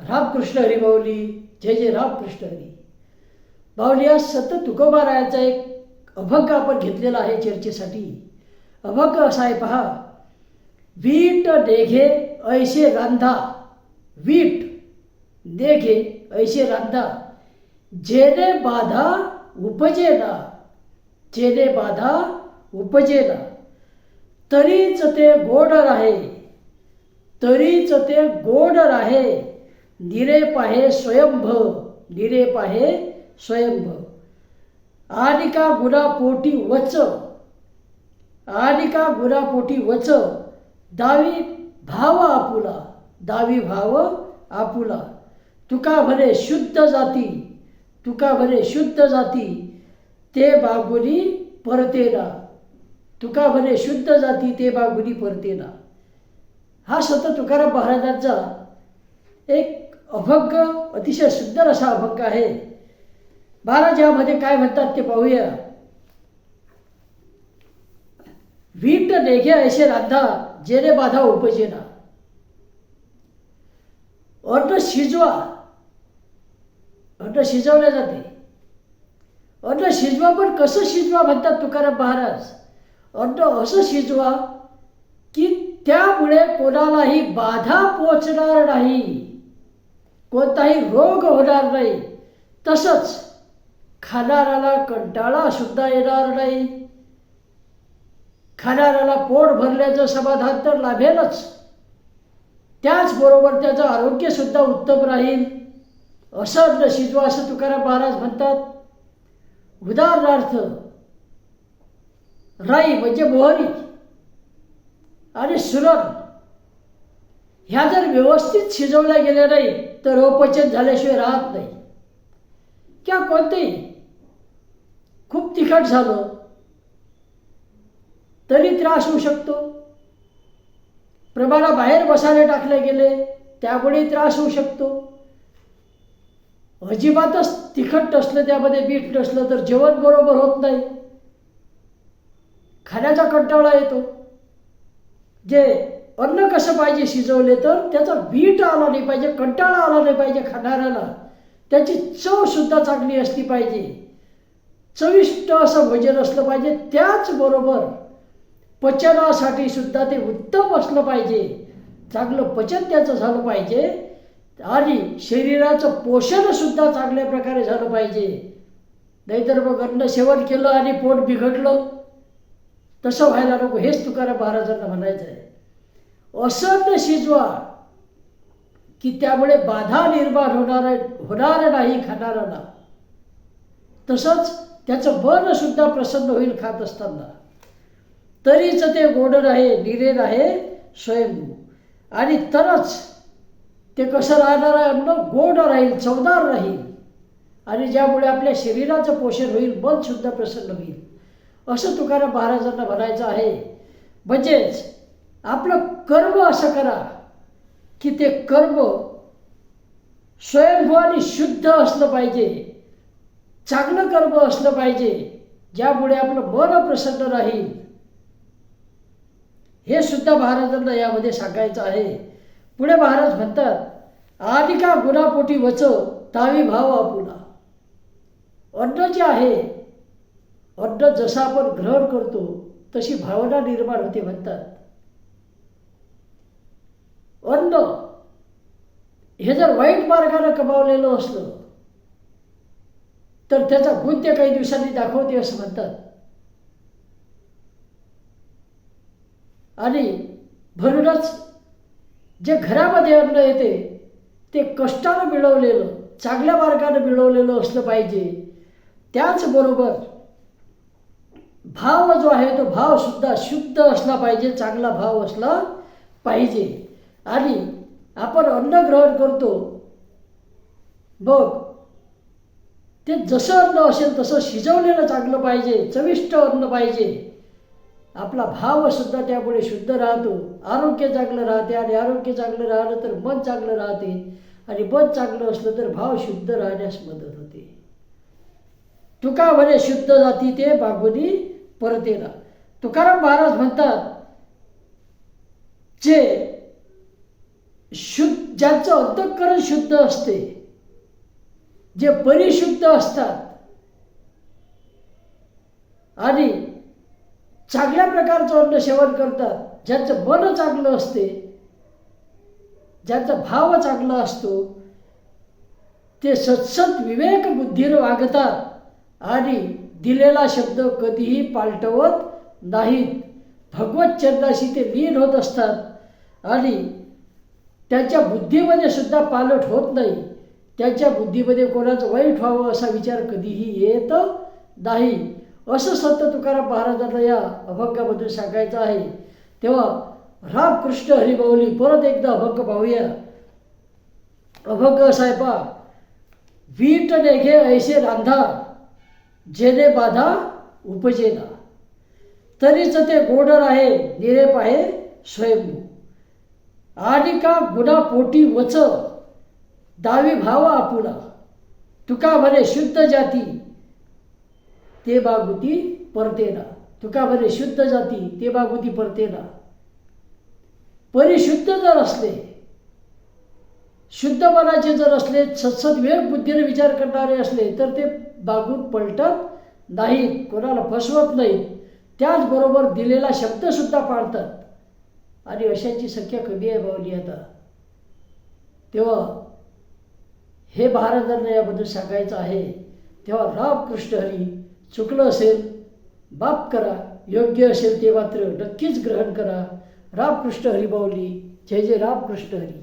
रामकृष्ण हरी माऊली. जय जय रामकृष्ण हरी माऊली. आज सतत तुकोबारायाचा एक अभंग आपण घेतलेला आहे चर्चेसाठी. अभंग असा आहे पहा. वीट देघे ऐसे रांधा, वीट देघे ऐसे रांधा, जेने बाधा उपजेना, जेने बाधा उपजेना, तरीच ते गोड राहे, तरीच ते गोड राहे, निरे पाहे स्वयंभ, निरे पाहे स्वयंभ. आणि का गुणापोटी वच, आणि का गुणापोटी वच, दावी भाव आपुला, दावी भाव आपुला. तुका भरे शुद्ध जाती, तुका भरे शुद्ध जाती, ते बागुनी परतेना, तुका भरे शुद्ध जाती ते बागुनी परतेना. हा संत तुकाराम महाराजांचा एक अभंग, अतिशय सुंदर असा अभंग आहे. महाराज यामध्ये काय म्हणतात ते पाहूया. वीट देघे ऐसे रांधा, जेने बाधा उपजेना. अन्न शिजवा, अन्न शिजवले जाते. अन्न शिजवा, पण कसं शिजवा म्हणतात तुकाराम महाराज. अन्न असं शिजवा की त्यामुळे कोणालाही बाधा पोचणार नाही, कोणताही रोग होणार नाही. तसंच खाणाऱ्याला कंटाळा सुद्धा येणार नाही. खाणाऱ्याला पोट भरल्याचं समाधान तर लाभेलच, त्याचबरोबर त्याचं आरोग्य सुद्धा उत्तम राहील. असं अन्न शिजवा असं तुकाराम महाराज म्हणतात. उदाहरणार्थ राई म्हणजे मोहरी आणि सुरण ह्या जर व्यवस्थित शिजवल्या गेल्या नाही तर अपचन झाल्याशिवाय राहत नाही. किंवा कोणतेही खूप तिखट झालं तरी त्रास होऊ शकतो. प्रमाणाबाहेर मसाले टाकले गेले त्यामुळे त्रास होऊ शकतो. अजिबातच तिखट नसलं, त्यामध्ये मीठ नसलं तर जेवण बरोबर होत नाही, खाण्याचा कंटाळा येतो. जे अन्न कसं पाहिजे शिजवले तर त्याचा मीठ आला नाही पाहिजे, कंटाळा आला नाही पाहिजे खाणाऱ्याला. त्याची चव सुद्धा चांगली असली पाहिजे, चविष्ट असं भोजन असलं पाहिजे. त्याचबरोबर पचनासाठी सुद्धा ते उत्तम असलं पाहिजे, चांगलं पचन त्याचं झालं पाहिजे. आणि शरीराचं पोषण सुद्धा चांगल्या प्रकारे झालं पाहिजे. नाहीतर मग अन्न सेवन केलं आणि पोट बिघडलं, तसं व्हायला नको. हेच तुकाराम महाराजांना म्हणायचं आहे. असं अन्न शिजवा की त्यामुळे बाधा निर्माण होणार नाही खाणाऱ्याला. तसंच त्याचं मन सुद्धा प्रसन्न होईल खात असताना. तरीच ते गोड राहे, निरे राहे स्वयंभू. आणि तरच ते कसं राहणार आहे, अन्न गोड राहील, चवदार राहील, आणि ज्यामुळे आपल्या शरीराचं पोषण होईल, मन सुद्धा प्रसन्न होईल. असं तुकाराम महाराजांना म्हणायचं आहे. म्हणजेच आपलं कर्म असं करा की ते कर्म स्वयंभू आणि शुद्ध असलं पाहिजे, चांगलं कर्म असलं पाहिजे, ज्यामुळे आपलं मन प्रसन्न राहील. हे सुद्धा महाराजांना यामध्ये सांगायचं आहे. पुढे महाराज म्हणतात. आधी का गुणापोटी वच, तावी भाव आपुला. अन्न जे आहे, अन्न जसं आपण ग्रहण करतो तशी भावना निर्माण होते म्हणतात. अन्न हे जर वाईट मार्गाने कमावलेलं असलं तर त्याचा गुण ते काही दिवसांनी दाखवते असं म्हणतात. आणि म्हणूनच जे घरामध्ये अन्न येते ते कष्टानं मिळवलेलं, चांगल्या मार्गानं मिळवलेलं असलं पाहिजे. त्याचबरोबर भाव जो आहे तो भाव सुद्धा शुद्ध असला पाहिजे, चांगला भाव असला पाहिजे. आणि आपण अन्न ग्रहण करतो, मग ते जसं अन्न असेल तसं शिजवलेलं चांगलं पाहिजे, चविष्ट अन्न पाहिजे. आपला भाव सुद्धा त्यामुळे शुद्ध राहतो, आरोग्य चांगलं राहते. आणि आरोग्य चांगलं राहिलं तर मन चांगलं राहते, आणि मन चांगलं असलं तर भाव शुद्ध राहण्यास मदत होते. तुका म्हणे शुद्ध जाती ते बागुनी परतेना. तुकाराम महाराज म्हणतात, जे शुद्ध ज्यांचं अंतःकरण शुद्ध असते, जे परिशुद्ध असतात आणि चांगल्या प्रकारचं अन्न सेवन करतात, ज्यांचं मन चांगलं असते, ज्यांचा भाव चांगला असतो, ते सत्सत विवेक बुद्धीने वागतात आणि दिलेला शब्द कधीही पालटवत नाहीत. भगवत चरणाशी ते लीन होत असतात आणि त्यांच्या बुद्धीमध्ये सुद्धा पालट होत नाही. त्यांच्या बुद्धीमध्ये कोणाचं वाईट व्हावं असा विचार कधीही येत नाही. असं संत तुकाराम महाराजांना या अभंगामधून सांगायचं आहे. तेव्हा रामकृष्ण हरिमाऊली परत एकदा अभंग पाहूया. अभंग असा आहे पहा. वीट नेघे ऐसे रांधा, जेने बाधा उपजेना, तरीच ते गोड आहे निरेप आहे स्वयंभू. आणि का गुणा पोटी वच, दावी भाव आपुला, तुका म्हणे शुद्ध जाती ते बागुती परतेना. तुका म्हणे शुद्ध जाती ते बागुती परतेना. परिशुद्ध जर असले, शुद्ध मनाचे जर असले, सत्सद विवेक बुद्धीने विचार करणारे असले तर ते बागून पलटत नाहीत, कोणाला फसवत नाहीत. त्याचबरोबर दिलेला शब्दसुद्धा पाळतात आणि अशांची संख्या कमी आहे बावली आता. तेव्हा हे महाराजांना याबद्दल सांगायचं आहे. तेव्हा रामकृष्ण हरी, चुकलं असेल माफ करा, योग्य असेल ते मात्र नक्कीच ग्रहण करा. रामकृष्ण हरी बावली. जय जय रामकृष्ण हरी.